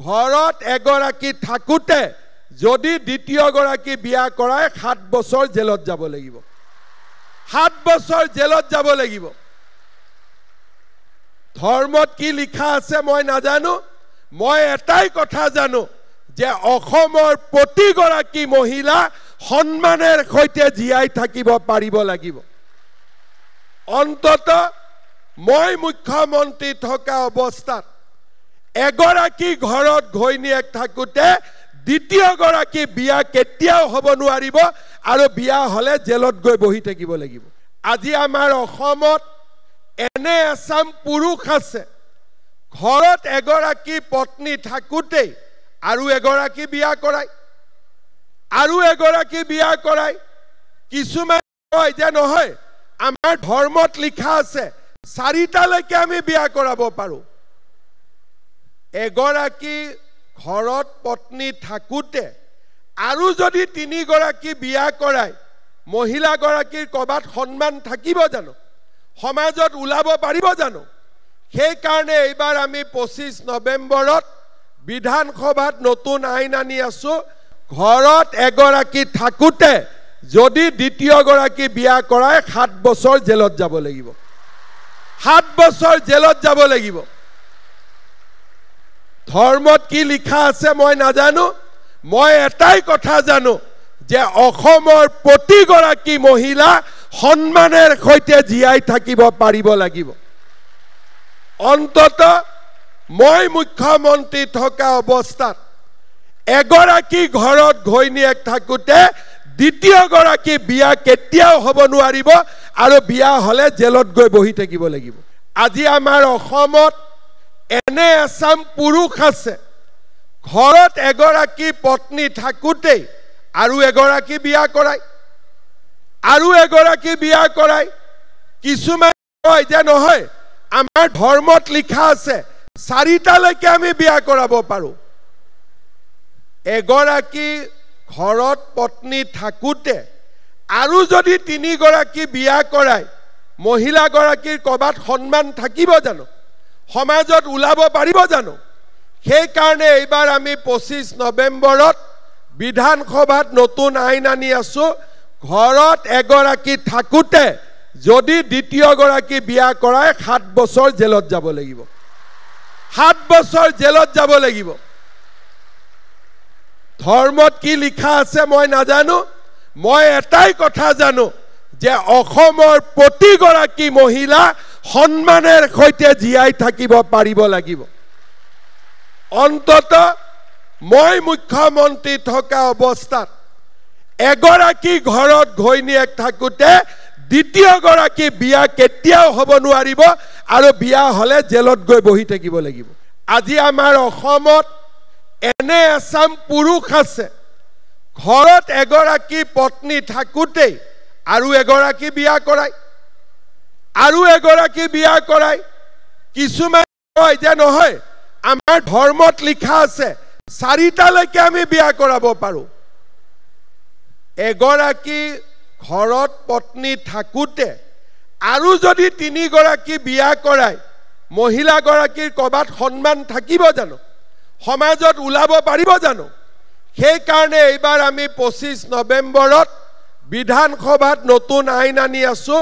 ঘৰত এগৰাকী থাকুতে যদি দ্বিতীয় গৰাকী বিয়া কৰায় 7 বছৰ জেলত যাব লাগিব 7 বছৰ জেলত যাব লাগিব ধৰ্মত কি লিখা আছে মই নাজানো মই এটাই কথা জানো যে অসমৰ প্ৰতিগৰাকী মহিলা সন্মানৰ সৈতে জীয়াই থাকিব পাৰিব লাগিব অন্তত মই মুখ্যমন্ত্ৰী থকা অৱস্থাত এগৰাকী ঘৰত ঘৈণীয়েক থাকুতে দ্বিতীয় গৰাকী বিয়া কেতিয়াও হ'ব নোৱাৰিব আৰু বিয়া হলে জেলত গৈ বহি থাকিব লাগিব আজি আমাৰ অসমত এনে এছাম পুৰুষ আছে ঘৰত এগৰাকী পত্নী থাকুতে আৰু এগৰাকী বিয়া কৰায় কিছুমান কয় যে নহয় আমাৰ ধৰ্মত লিখা আছে 4টালৈকে আমি বিয়া কৰাব পাৰো এগৰাকী ঘৰত পত্নী থাকুতে আৰু যদি 3 গৰাকী বিয়া কৰায় মহিলা গৰাকীৰ কবাত সন্মান থাকিব জানো সমাজত উলাব পাৰিব জানো সেই কাৰণে এইবাৰ আমি 25 নৱেম্বৰত বিধানসভাত নতুন আইন আনি আছো ঘৰত এগৰাকী থাকুতে যদি দ্বিতীয় গৰাকী বিয়া কৰায় 7 বছৰ জেলত যাব লাগিব 7 বছৰ জেলত যাব লাগিব ধৰ্মত কি লিখা আছে মই নাজানো মই এটাই কথা জানো যে অসমৰ প্ৰতিগৰাকী মহিলা সন্মানৰ সৈতে জীয়াই থাকিব পাৰিব লাগিব অন্তত মই মুখ্যমন্ত্ৰী থকা অৱস্থাত এগৰাকী ঘৰত ঘৈণীয়েক থাকুতে দ্বিতীয় গৰাকী বিয়া কেতিয়াও হ'ব নোৱাৰিব আৰু বিয়া হলে জেলত গৈ বহি থাকিব লাগিব আজি আমাৰ অসমত এনে এছাম পুৰুষ আছে ঘৰত এগৰাকী পত্নী থাকুতে আৰু এগৰাকী বিয়া কৰায় কিছুমান কয় যে নহয় আমাৰ ধৰ্মত লিখা আছে 4টালৈকে আমি বিয়া কৰাব পাৰো এগৰাকী ঘৰত পত্নী থাকুতে আৰু যদি 3 গৰাকী বিয়া কৰায় মহিলা গৰাকীৰ কবাত সন্মান থাকিব জানো সমাজত উলাব পাৰিব জানো সেই কাৰণে এইবাৰ আমি 25 নৱেম্বৰত বিধানসভাত নতুন আইন আনি আছো ঘৰত এগৰাকী থাকুতে যদি দ্বিতীয় গৰাকী বিয়া কৰায় 7 বছৰ জেলত যাব লাগিব 7 বছৰ জেলত যাব লাগিব ধৰ্মত কি লিখা আছে মই নাজানো মই এটাই কথা জানো যে অসমৰ প্ৰতিগৰাকী মহিলা সন্মানৰ সৈতে জীয়াই থাকিব পাৰিব লাগিব অন্তত মই মুখ্যমন্ত্ৰী থকা অৱস্থাত এগৰাকী ঘৰত ঘৈণীয়েক থাকুতে দ্বিতীয় গৰাকী বিয়া কেতিয়াও হ'ব নোৱাৰিব আৰু বিয়া হলে জেলত গৈ বহি থাকিব লাগিব আজি আমাৰ অসমত এনে এছাম পুৰুষ আছে ঘৰত এগৰাকী পত্নী থাকুতে আৰু এগৰাকী বিয়া কৰায় কিছুমান কয় যে নহয় আমাৰ ধৰ্মত লিখা আছে 4টালৈকে আমি বিয়া কৰাব পাৰো এগৰাকী ঘৰত পত্নী থাকুতে আৰু যদি 3 গৰাকী বিয়া কৰায় মহিলা গৰাকীৰ কবাত সন্মান থাকিব জানো সমাজত উলাব পাৰিব জানো সেই কাৰণে এইবাৰ আমি 25 নৱেম্বৰত বিধানসভাত নতুন আইন আনি আছো